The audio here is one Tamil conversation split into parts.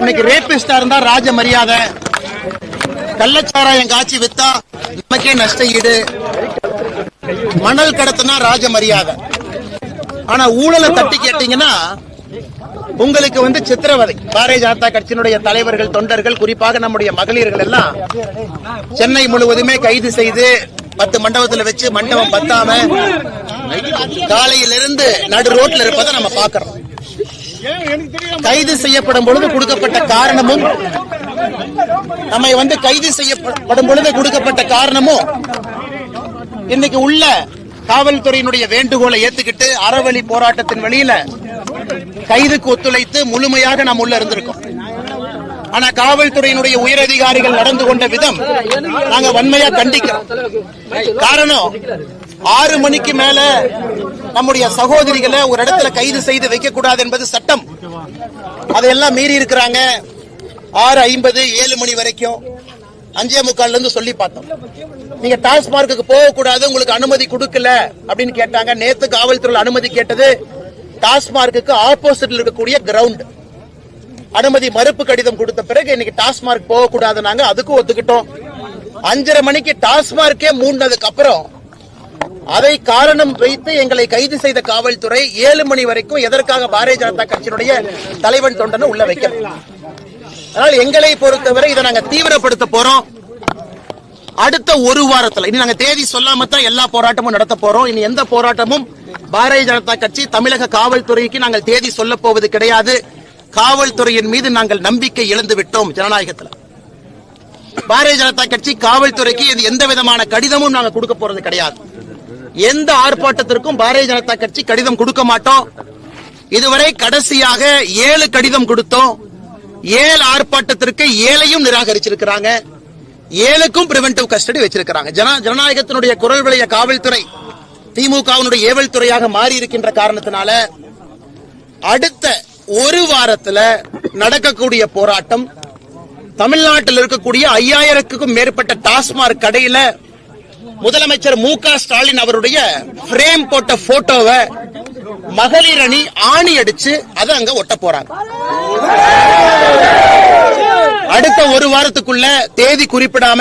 இன்னைக்கு ரேபிஸ்டா இருந்தா ராஜ மரியாதை, கள்ளச்சாராயம் காட்சி வித்தா நமக்கே நஷ்ட ஈடு, மணல் கடத்தினா ராஜ மரியாதை. ஆனா ஊழலை தட்டி கேட்டீங்கன்னா உங்களுக்கு சித்திரவதை. பாரதிய ஜனதா கட்சியினுடைய தலைவர்கள், தொண்டர்கள், குறிப்பாக நம்முடைய மகளிர்கள் எல்லாம் சென்னை முழுவதுமே கைது செய்து 10 மண்டபத்தில் வச்சு மண்டபம் பத்தாம காலையிலிருந்து நடு ரோட்ல இருப்பதை நம்ம பார்க்கிறோம். கைது செய்யப்படும் பொழுது கொடுக்கப்பட்ட காரணமும், நம்ம கைது செய்யப்படும் பொழுது கொடுக்கப்பட்ட காரணமும் இன்னைக்கு உள்ள காவல்துறையினுடைய வேண்டுகோளை ஏத்துக்கிட்டு அறவழி போராட்டத்தின் வழியில கைதுக்கு ஒத்துழைத்து முழுமையாக நாம் உள்ள இருந்திருக்கோம். ஆனா காவல்துறையினுடைய உயரதிகாரிகள் நடந்து கொண்ட விதம் நாங்க வன்மையா கண்டிக்கிறோம். காரணம், 6 மணிக்கு மேல நம்முடைய சகோதரிகளை ஒரு இடத்துல கைது செய்து வைக்க கூடாது என்பது சட்டம். அதையெல்லாம் மீறி இருக்கிறாங்க. 6:50 7 மணி வரைக்கும் 5:45 இருந்து சொல்லி பார்த்தோம். நீங்க டாஸ்மார்க்கு போக கூடாது, உங்களுக்கு அனுமதி கொடுக்கல அப்படின்னு கேட்டாங்க. நேத்து காவல்துறை அனுமதி கேட்டது டாஸ்மார்க்கு ஆப்போசிட்ல இருக்கக்கூடிய கிரவுண்ட். அனுமதி மறுப்பு கடிதம் கொடுத்த பிறகு இன்னைக்கு டாஸ்மார்க் போக கூடாது, நாங்க அதுக்கும் ஒத்துக்கிட்டோம். 5:30 மணிக்கு டாஸ்மார்க்கே மூடினதுக்கு அப்புறம் அதை காரணம் வைத்து எங்களை கைது செய்த காவல்துறை 7 மணி வரைக்கும் எதற்காக பாரதிய ஜனதா கட்சியினுடைய தலைவன் தொண்டனை உள்ள வைக்கல. அதனால எங்களை பொறுத்தவரை இதை நாங்க தீவிரப்படுத்த போறோம். அடுத்த ஒரு வாரத்தில் இனி நாங்க தேதி சொல்லாம தான் எல்லா போராட்டமும் நடத்த போறோம். இனி எந்த போராட்டமும் பாரதிய ஜனதா கட்சி தமிழக காவல்துறைக்கு நாங்கள் தேதி சொல்ல போவது கிடையாது. காவல்துறையின் மீது நாங்கள் நம்பிக்கை இழந்து விட்டோம். ஜனநாயகத்தில் பாரதிய ஜனதா கட்சி காவல்துறைக்கு எந்த விதமான கடிதமும் நாங்கள் கொடுக்க போறது கிடையாது. எந்த ஆர்ப்பாட்டத்திற்கும் பாரதிய ஜனதா கட்சி கடிதம் கொடுக்க மாட்டோம். இதுவரை கடைசியாக 7 கடிதம் கொடுத்தோம். 7 ஆர்ப்பாட்டத்திற்கு 7ஐயும் நிராகரிச்சிருக்கிறாங்க. 7க்கும் பிரிவென்டிவ் கஸ்டடி வச்சிருக்கிறாங்க. ஜனநாயகத்தினுடைய குரல் விளைய காவல்துறை திமுகவினுடைய ஏவல் துறையாக மாறி இருக்கின்ற காரணத்தினால அடுத்த ஒரு வாரத்தில் நடக்கக்கூடிய போராட்டம் தமிழ்நாட்டில் இருக்கக்கூடிய 5000க்கும் மேற்பட்ட டாஸ்மாக் கடையில முதலமைச்சர் மு.க. ஸ்டாலின் அவருடைய பிரேம் போட்ட போட்டோவை மகளிர் அணி ஆணி அடிச்சு அதை அங்க ஒட்ட போறாங்க. அடுத்த ஒரு வாரத்துக்குள்ள தேதி குறிப்பிடாம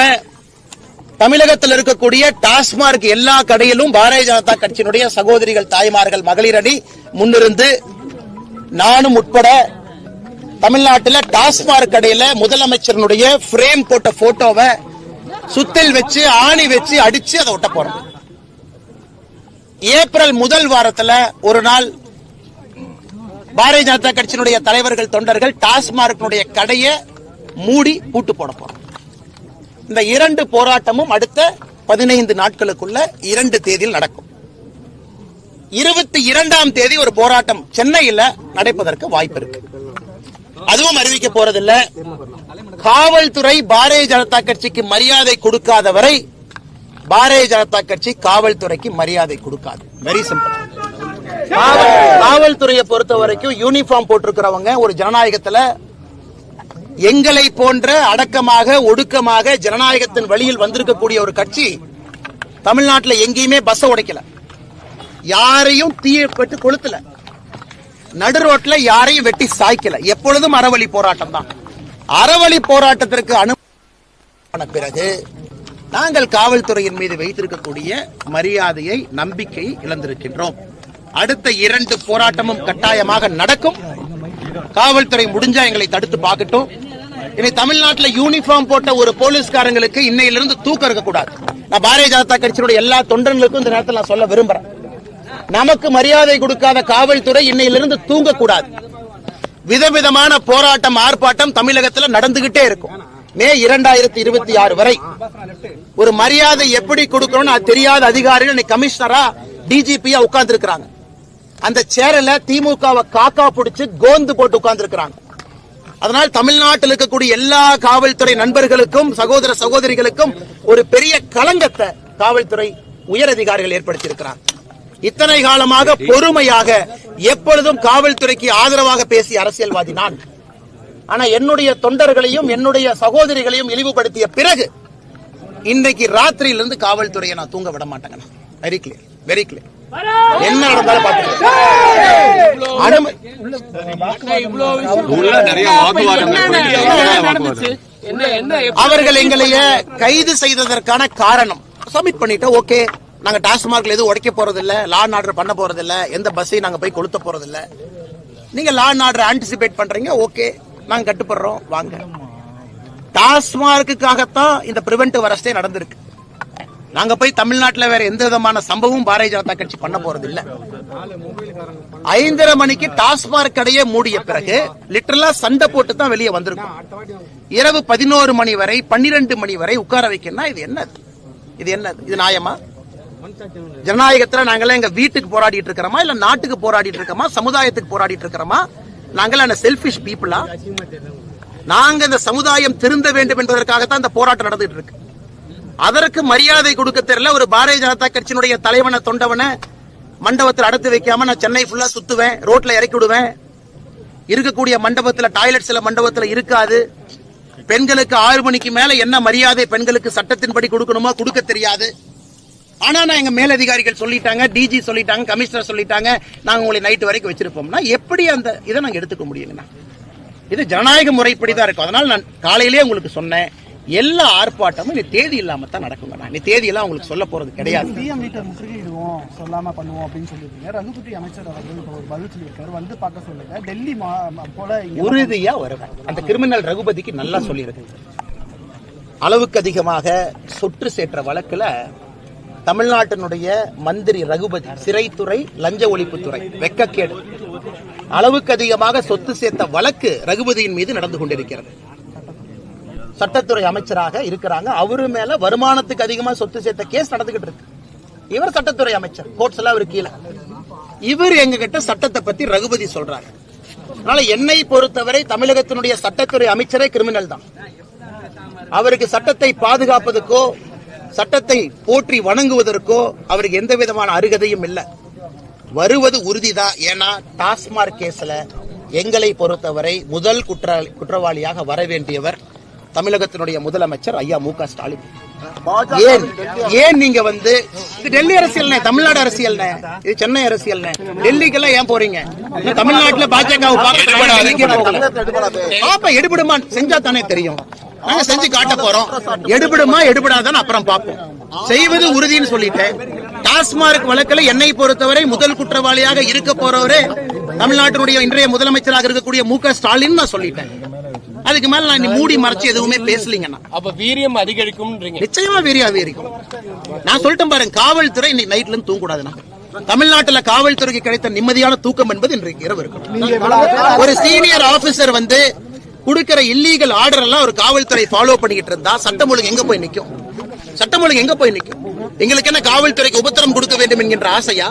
தமிழகத்தில் இருக்கக்கூடிய டாஸ்மாக் எல்லா கடையிலும் பாரதிய ஜனதா கட்சியினுடைய சகோதரிகள், தாய்மார்கள், மகளிர் அணி முன்னிருந்து நானும் உட்பட தமிழ்நாட்டில் டாஸ்மாக் கடையில முதலமைச்சருடைய பிரேம் போட்ட போட்டோவை சுத்தில் வச்சு ஆணி வச்சு அடிச்சு அதை ஒட்ட போறோம். ஏப்ரல் முதல் வாரத்தில் ஒரு நாள் பாரதிய ஜனதா கட்சியினுடைய தலைவர்கள், தொண்டர்கள் டாஸ்மாக் கடையை மூடி பூட்டு போட போறோம். இந்த 2 போராட்டமும் அடுத்த 15 நாட்களுக்குள்ள 2 தேதியில் நடக்கும். 22ஆம் தேதி ஒரு போராட்டம் சென்னையில் நடைபெறுவதற்கு வாய்ப்பு இருக்கு. அதுவும் அறிவிக்க போறதில்ல. காவல்துறை பாரதிய ஜனதா கட்சிக்கு மரியாதை கொடுக்காத வரை பாரதிய ஜனதா கட்சி காவல்துறைக்கு மரியாதை கொடுக்காது. Very simple. காவல்துறையை பொறுத்த வரைக்கும் யூனிஃபார்ம் போட்டிருக்கிறவங்க ஒரு ஜனநாயகத்தில் எங்களை போன்ற அடக்கமாக, ஒடுக்கமாக ஜனநாயகத்தின் வழியில் வந்திருக்கக்கூடிய ஒரு கட்சி தமிழ்நாட்டில் எங்கேயுமே பஸ் உடைக்கல, யாரையும் தீயை பட்டு கொளுத்தல, நடு ரோட்ல யாரையும் வெட்டி சாய்க்கல. எப்பொழுதும் அறவழி போராட்டம் தான். அறவழி போராட்டத்திற்கு அனுமதி பிறகு நாங்கள் காவல்துறையின் மீது வைத்திருக்கக்கூடிய மரியாதையை, நம்பிக்கையை இழந்திருக்கின்றோம். அடுத்த 2 போராட்டமும் கட்டாயமாக நடக்கும். காவல்துறை முடிஞ்சா எங்களை தடுத்து பார்க்கட்டும். இனி தமிழ்நாட்டில் யூனிஃபார்ம் போட்ட ஒரு போலீஸ்காரங்களுக்கு இன்னையிலிருந்து தூக்கம் இருக்கக்கூடாது. நான் பாரதிய ஜனதா கட்சியினுடைய எல்லா தொண்டர்களுக்கும் இந்த நேரத்தில் நான் சொல்ல விரும்புறேன். நமக்கு மரியாதை கொடுக்காத காவல்துறை இன்னையிலிருந்து தூங்கக்கூடாது. விதவிதமான போராட்டம், ஆர்ப்பாட்டம் தமிழகத்தில் நடந்துகிட்டே இருக்கும். மே 2026 வரை ஒரு மரியாதை எப்படி கொடுக்கணும்னு அது தெரியாத அதிகாரிகள் கமிஷனரா, டிஜிபியா உட்கார்ந்து இருக்கிறாங்க. அந்த சேரல திமுகவை காக்கா பிடிச்சு கோந்து போட்டு உட்கார்ந்து இருக்கிறாங்க. அதனால் தமிழ்நாட்டில் இருக்கக்கூடிய எல்லா காவல்துறை நண்பர்களுக்கும், சகோதர சகோதரிகளுக்கும் ஒரு பெரிய களங்கத்தை காவல்துறை உயர் அதிகாரிகள் ஏற்படுத்தி இருக்கிறார். இத்தனை காலமாக பொறுமையாக எப்பொழுதும் காவல்துறைக்கு ஆதரவாக பேசிய அரசியல்வாதி நான். ஆனா என்னுடைய தொண்டர்களையும் என்னுடைய சகோதரிகளையும் இழிவுபடுத்திய பிறகு இன்னைக்கு ராத்திரியிலிருந்து காவல்துறையை நான் தூங்க விட மாட்டேங்க. Very clear, very clear. என்ன நடந்தாலும் பாத்துக்கலாம். அவர்கள் எங்களைய கைது செய்ததற்கான காரணம் சப்மிட் பண்ணிட்டு ஓகே, நாங்க டாஸ்மார்க்ல எதுவும் உடைக்க போறது இல்ல, லா அண்ட் ஆர்டர் பண்ண போறது இல்ல, எந்த பஸ்ஸையும் நாங்க போய் கொளுத்த போறது இல்ல, நீங்க லா அண்ட் ஆர்டர் ஆன்டிசிபேட் பண்றீங்க, ஓகே நாங்க கட்டுப்படுறோம் வாங்க. டாஸ்மார்க்குக்காகத்தான் இந்த பிரிவென்டிவ் அரெஸ்டே நடந்திருக்கு. நாங்க போய் தமிழ்நாட்டில் வேற எந்த விதமான சம்பவமும் பாரதிய ஜனதா கட்சி பண்ண போறது இல்ல. 5:30 மணிக்கு டாஸ்மார்க் கடையே மூடிய பிறகு லிட்டரலா சண்டை போட்டு தான் வெளியே வந்திருக்கும். இரவு 11 மணி வரை 12 மணி வரை உட்கார வைக்கணும். இது என்னது? இது என்னது? இது நியாயமா? ஜனநாயகத்துல நாங்களாம் எங்க வீட்டுக்கு போராடிட்டு இருக்கிறோமா, இல்ல நாட்டுக்கு போராடிட்டு இருக்கோமா, சமுதாயத்துக்கு போராடிட்டு இருக்கிறோமா? நாங்களாம் செல்ஃபிஷ் பீப்புளா? நாங்க இந்த சமுதாயம் திருந்த வேண்டும் என்பதற்காகத்தான் இந்த போராட்டம் நடந்துட்டு இருக்கு. அதற்கு மரியாதை கொடுக்க தெரியல. ஒரு பாரதிய ஜனதா கட்சியினுடைய தலைவனை தொண்டவனை மண்டபத்தில் அடைத்து வைக்காம நான் சென்னை ஃபுல்லா சுத்துவேன், ரோட்ல இறக்கி விடுவேன். இருக்கக்கூடிய மண்டபத்தில் டாய்லெட் சில மண்டபத்தில் இருக்காது. பெண்களுக்கு 6 மணிக்கு மேல என்ன மரியாதை பெண்களுக்கு சட்டத்தின்படி கொடுக்கணுமோ கொடுக்க தெரியாது. ஆனா நான் எங்க மேலதிகாரிகள் சொல்லிட்டாங்க, டிஜி சொல்லிட்டாங்க, கமிஷனர் சொல்லிட்டாங்க, நாங்க உங்களை நைட்டு வரைக்கும் வச்சிருப்போம்னா எப்படி அந்த இதை நாங்க எடுத்துக்க முடியுங்கண்ணா? இது ஜனநாயக முறைப்படிதான் இருக்கும். அதனால நான் காலையிலேயே உங்களுக்கு சொன்னேன், எல்லா ஆர்ப்பாட்டமும் நீ தேதி இல்லாம தான் நடக்குங்க. நீ தேதியெல்லாம் உங்களுக்கு சொல்ல போறது கிடையாது. சிஎம் வீட்டை முற்றுகையிடுவோம் சொல்லாம பண்ணுவோம் அப்படின்னு சொல்லிருக்கீங்க. ரகுபதி அமைச்சர் அவர்கள் ஒரு பதில் சொல்லியிருக்காரு, வந்து பார்க்க சொல்லுங்க, டெல்லி போல உறுதியா வருவேன். அந்த கிரிமினல் ரகுபதிக்கு நல்லா சொல்லியிருக்கு. அளவுக்கு அதிகமாக சொற்று சேற்ற வழக்குல தமிழ்நாட்டினுடைய மந்திரி ரகுபதி, சிறைத்துறை, லஞ்ச ஒழிப்புத்துறை, வெக்கக்கேடு, அளவுக்கு அதிகமாக சொத்து சேர்த்த வழக்கு ரகுபதியின் மீது நடந்து கொண்டிருக்கிறது. சட்டத்துறை அமைச்சராக இருக்கிறாங்க. அவரு மேல வருமானத்துக்கு அதிகமா சொத்து சேர்த்த கேஸ் நடந்துகிட்டு இருக்கு. இவர் சட்டத்துறை அமைச்சர், கோர்ட்ஸ் எல்லாம் அவரு கீழே. இவர் எங்க கிட்ட சட்டத்தை பத்தி ரகுபதி சொல்றாங்க. அதனால என்னை பொறுத்தவரை தமிழகத்தினுடைய சட்டத்துறை அமைச்சரே கிரிமினல் தான். அவருக்கு சட்டத்தை பாதுகாப்பதற்கோ சட்டத்தை போற்றி வணங்குவதற்கோ அவருக்கு எந்த விதமான அருகதையும் இல்லை. வருவது உறுதிதான். ஏன்னா டாஸ்மார்க் கேஸ்ல எங்களை பொறுத்தவரை முதல் குற்றவாளியாக வர வேண்டியவர் தமிழகத்தினுடைய முதலமைச்சர் ஐயா மு.க. ஸ்டாலின். ஏன் நீங்க வந்து டெல்லி அரசியல், தமிழ்நாடு அரசியல், இது சென்னை அரசியல், டெல்லிக்கெல்லாம் ஏன் போறீங்க? தமிழ்நாட்டுல பாஜக எடுபடுமா செஞ்சா தானே தெரியும். நாங்க செஞ்சு காட்ட போறோம். எடுபடுமா எடுபடாதான் அப்புறம் பார்ப்போம். செய்வது உறுதின்னு சொல்லிட்டேன். டாஸ்மார்க் வழக்கில் என்னை பொறுத்தவரை முதல் குற்றவாளியாக இருக்க போறவரே தமிழ்நாட்டினுடைய இன்றைய முதலமைச்சராக இருக்கக்கூடிய மு.க. ஸ்டாலின் நான் சொல்லிட்டேன். அதுக்கு மேல நான் மூடி மறைச்சு எதுவுமே பேசலீங்கன்னா அப்ப வீரியம் அதிகரிக்கும். நிச்சயமா வீரியம் அதிகரிக்கும். நான் சொல்லிட்டேன் பாருங்க, காவல்துறை இன்னைக்கு நைட்ல இருந்து தூங்கக்கூடாதுன்னா தமிழ்நாட்டில் காவல்துறைக்கு கிடைத்த நிம்மதியான தூக்கம் என்பது இன்றைக்கு இரவு இருக்கும். ஒரு சீனியர் ஆபீசர் வந்து கொடுக்கிற இல்லீகல் ஆர்டர் எல்லாம் ஒரு காவல்துறை ஃபாலோ பண்ணிக்கிட்டு இருந்தா சட்டம் ஒழுங்கு எங்க போய் நிக்கும்? சட்டம் ஒழுங்கு எங்க போய் நிக்கும்? எங்களுக்கு என்ன காவல்துறைக்கு உபத்திரம் கொடுக்க வேண்டும் என்கின்ற ஆசையா?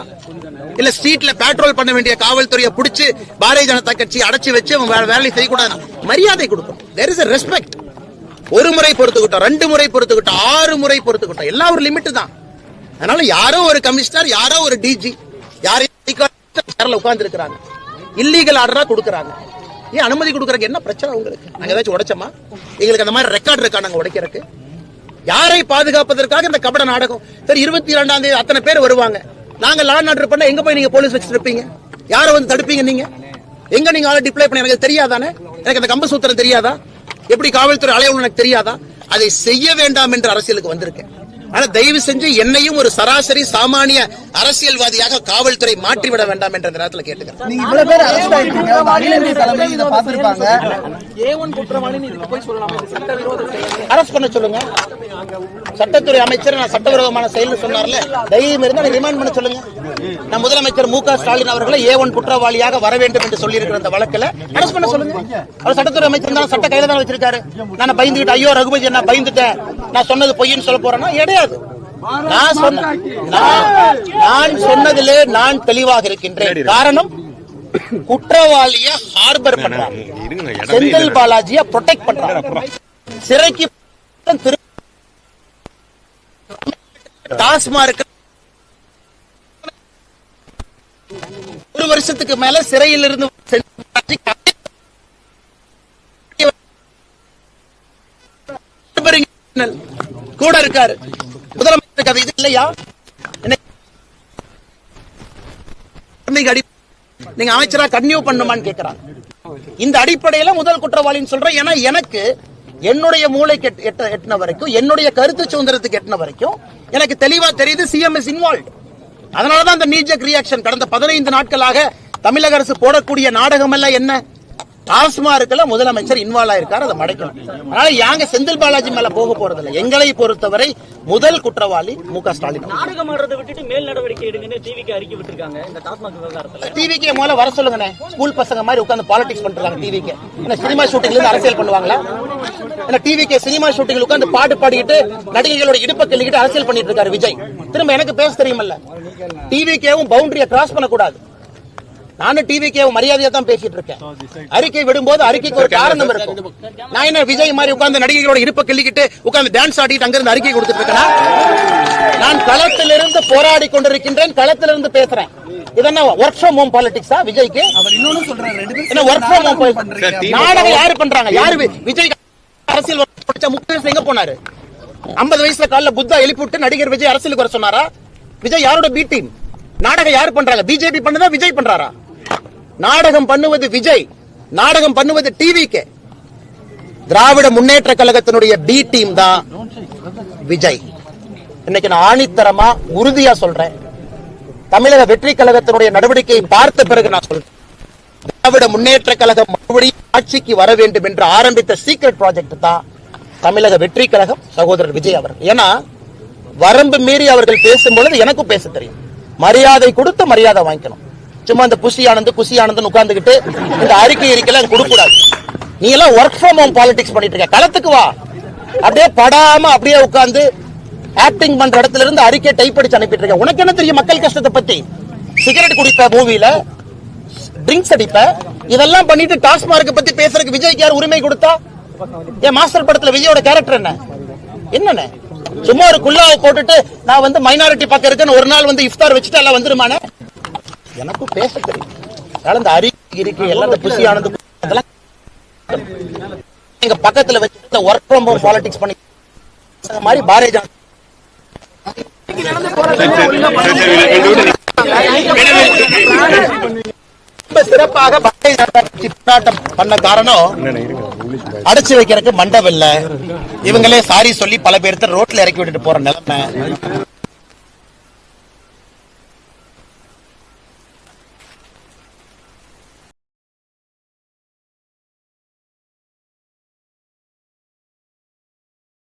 இல்ல ஸ்ட்ரீட்ல பெட்ரோல் பண்ண வேண்டிய காவல்துறையை பிடிச்சு பாரதிய ஜனதா கட்சி அடைச்சு வச்சு வேலை செய்யக்கூடாது. மரியாதை கொடுக்கும். there is a respect. ஒரு முறை பொறுத்துக்கிட்டோம், 2 முறை பொறுத்துக்கிட்டோம், 6 முறை பொறுத்துக்கிட்டோம், எல்லாம் ஒரு லிமிட் தான். அதனால யாரோ ஒரு கமிஷனர், யாரோ ஒரு டிஜி யாரையும் உட்கார்ந்து இருக்கிறாங்க, இல்லீகல் ஆர்டரா கொடுக்கறாங்க. ஏன் அனுமதி கொடுக்கறதுக்கு என்ன பிரச்சனை உங்களுக்கு? நாங்க ஏதாச்சும் உடைச்சோமா? எங்களுக்கு அந்த மாதிரி ரெக்கார்ட் இருக்கா நாங்க உடைக்கிறதுக்கு? யாரை பாதுகாப்பதற்காக இந்த கபட நாடகம்? சரி, 22ஆம் தேதி அத்தனை பேர் வருவாங்க. நாங்க லா அண்ட் ஆர்டர் பண்ண எங்க போய் நீங்க போலீஸ் வச்சிருப்பீங்க? யாரை வந்து தடுப்பீங்க? நீங்க எங்க நீங்க ஆளை டிப்ளை பண்ண எனக்கு தெரியாதானே? எனக்கு அந்த கம்ப சூத்திரம் தெரியாதா? எப்படி காவல்துறை அலையவும் எனக்கு தெரியாதா? அதை செய்ய வேண்டாம் என்று அரசியலுக்கு வந்திருக்கேன். ஆனா தயவு செஞ்சு என்னையும் ஒரு சராசரி சாமானிய அரசியல்வாதியாக காவல்துறை மாற்றிவிட வேண்டாம் என்ற நேரத்தில் கேட்டுக்கிறேன். நீங்க இவ்வளவு பேர் அரெஸ்ட் ஆயிருக்கீங்க, மாநில தலைமை இத பாத்துருப்பாங்க. A1 குற்றவாளின்னு இதுக்கு போய் சொல்லலாம். சட்டவிரோத செயல் அரெஸ்ட் பண்ண சொல்லுங்க. சட்டத்துறை அமைச்சர் நான் சட்டவிரோதமான செயல் சொன்னார்ல, தைரியம் இருந்தா ரிமாண்ட் பண்ண சொல்லுங்க. நான் முதலமைச்சர் மு.க. ஸ்டாலின் அவர்களை A1 குற்றவாளியாக வர வேண்டும் என்று சொல்லி இருக்கிற அந்த வழக்கில் அரெஸ்ட் பண்ண சொல்லுங்க. அவர் சட்டத்துறை அமைச்சர் தான், சட்ட கையில தான் வச்சிருக்காரு. நான் பயந்துகிட்டு ஐயோ ரகுபதி நான் பயந்துட்டேன், நான் சொன்னது பொய்ன்னு சொல்ல போறேன்னா கிடையாது. நான் சொன்னதிலே நான் தெளிவாக இருக்கின்றேன். காரணம், குற்றவாளிய ஹார்பர் பண்றாங்க, செந்தில் பாலாஜிய ப்ரொடெக்ட் பண்றாங்க, சிறைக்கு டாஸ்மார்க் 1 வருஷத்துக்கு மேல சிறையில் இருந்து கூட இருக்காரு. முதலமைச்சருக்கு அது இது இல்லையா? நீங்க அமைச்சரா கன்டினியூ பண்ணுமான்னு கேக்குறாங்க. இந்த அடிப்படையில முதல் குற்றவாளின்னு சொல்றேன். ஏன்னா எனக்கு என்னுடைய மூளைக்கு எட்டின வரைக்கும், என்னுடைய கருத்து சுதந்திரத்துக்கு எட்டின வரைக்கும் எனக்கு தெளிவா தெரியுது சிஎம் இஸ் இன்வால்வ். அதனாலதான் அந்த நீஜக் ரியாக்ஷன். கடந்த 15 நாட்களாக தமிழக அரசு போடக்கூடிய நாடகம் எல்லாம் என்ன? டாஸ்மார்க்ல முதலமைச்சர் இன்வால்வ் ஆயிருக்காரு, அதை மடைக்கணும். அதனால யாங்க செந்தில் பாலாஜி மேல போக போறதில்லை. எங்களை பொறுத்தவரை முதல் குற்றவாளி மு.க. ஸ்டாலின். நாடகம் ஆடுறதை விட்டுட்டு மேல் நடவடிக்கை எடுங்கன்னு டிவிக்கு அறிக்கை விட்டுருக்காங்க இந்த டாஸ்மாக் விவகாரத்துல. டிவிக்கு முதல்ல வர சொல்லுங்க. ஸ்கூல் பசங்க மாதிரி உட்கார்ந்து பாலிடிக்ஸ் பண்றாங்க. டிவிக்கு என்ன சினிமா ஷூட்டிங்ல இருந்து அரசியல் பண்ணுவாங்களா? என்ன டிவிக்கு சினிமா ஷூட்டிங்ல உட்கார்ந்து பாட்டு பாடிக்கிட்டு நடிகைகளோட இடுப்பை கிள்ளிக்கிட்டு அரசியல் பண்ணிட்டு இருக்காரு விஜய். திரும்ப எனக்கு பேச தெரியுமல்ல. டிவிக்கேவும் பவுண்டரியை கிராஸ் பண்ணக்கூடாது. நானும் டிவிக்கேவும் மரியாதையா தான் பேசிட்டு இருக்கேன். அறிக்கை விடும்போது அறிக்கைக்கு ஒரு காரணம் இருக்கும். நான் என்ன விஜய் மாதிரி உட்கார்ந்து நடிகைகளோட இருப்ப கிள்ளிக்கிட்டு உட்கார்ந்து டான்ஸ் ஆடிட்டு அங்கிருந்து அறிக்கை கொடுத்துட்டு இருக்கேன். நான் களத்திலிருந்து போராடி கொண்டிருக்கின்றேன், களத்திலிருந்து பேசுறேன். இதென்ன ஒர்க் ஃப்ரம் ஹோம் பாலிடிக்ஸா விஜய்க்கு? அவர் இன்னொன்னு சொல்றாரு, என்ன ஒர்க் ஃப்ரம் ஹோம் நாடகம் யாரு பண்றாங்க? யாரு? விஜய் அரசியல் படிச்ச 30 வயசுல எங்க போனாரு? 50 வயசுல காலைல புத்தா எழுப்பிவிட்டு நடிகர் விஜய் அரசியலுக்கு வர சொன்னாரா? விஜய் யாரோட பி டீம்? நாடகம் யாரு பண்றாங்க? பிஜேபி பண்ணுதா விஜய் பண்றாரா? நாடகம் பண்ணுவது விஜய், நாடகம் பண்ணுவது டிவிக்கு. திராவிட முன்னேற்ற கழகத்தினுடைய பி டீம் தான் விஜய். இன்னைக்கு நான் ஆணித்தரமா உறுதியா சொல்றேன். தமிழக வெற்றி கழகத்தினுடைய நடவடிக்கையை பார்த்த பிறகு நான் சொல்றேன், திராவிட முன்னேற்ற கழகம் மறுபடியும் ஆட்சிக்கு வர வேண்டும் என்று ஆரம்பித்த சீக்ரெட் ப்ராஜெக்ட் தான் தமிழக வெற்றி கழகம், சகோதரர் விஜய் அவர்கள். ஏன்னா வரம்பு மீறி அவர்கள் பேசும்பொழுது எனக்கும் பேச தெரியும். மரியாதை கொடுத்து மரியாதை வாங்கிக்கணும். சும்மா இந்த குஷி ஆனந்த் உட்கார்ந்துகிட்டு இந்த அறிக்கை கொடுக்க கூடாது. நீ எல்லாம் ஒர்க் ஃப்ரம் ஹோம் பாலிடிக்ஸ் பண்ணிட்டு இருக்க. களத்துக்கு வா. அப்படியே படாம அப்படியே உட்கார்ந்து ஆக்டிங் பண்ற இடத்துல இருந்து அறிக்கை டைப் அடிச்சு அனுப்பிட்டு இருக்க. உனக்கு என்ன தெரியும் மக்கள் கஷ்டத்தை பத்தி? சிகரெட் குடிப்ப, மூவில ட்ரிங்க்ஸ் அடிப்ப, இதெல்லாம் பண்ணிட்டு டாஸ்மார்க் பத்தி பேசுறதுக்கு விஜய்க்கு யார் உரிமை கொடுத்தா? ஏன் மாஸ்டர் படத்துல விஜயோட கேரக்டர் என்ன? என்னன்னு சும்மா ஒரு குல்லாவை போட்டுட்டு நான் வந்து மைனாரிட்டி பக்கம் இருக்கேன்னு ஒரு நாள் வந்து இஃப்தார் வச்சுட்டு எல்லாம் வந்துருமானே? எனக்கும் பேச தெரியும். அந்த அறிக்கை எல்லாம் இந்த புஷி ஆனந்த் எங்க பக்கத்துல வச்சு ஒர்க் ஃப்ரம் ஹோம் பாலிடிக்ஸ் பண்ணி மாதிரி பாரதிய சிறப்பாக போராட்டம் பண்ண காரணம் அடைச்சு வைக்கிறதுக்கு மண்டபம் இல்ல. இவங்களே சாரி சொல்லி பல பேர்த்த ரோட்ல இறக்கி விட்டுட்டு போற நிலைமை.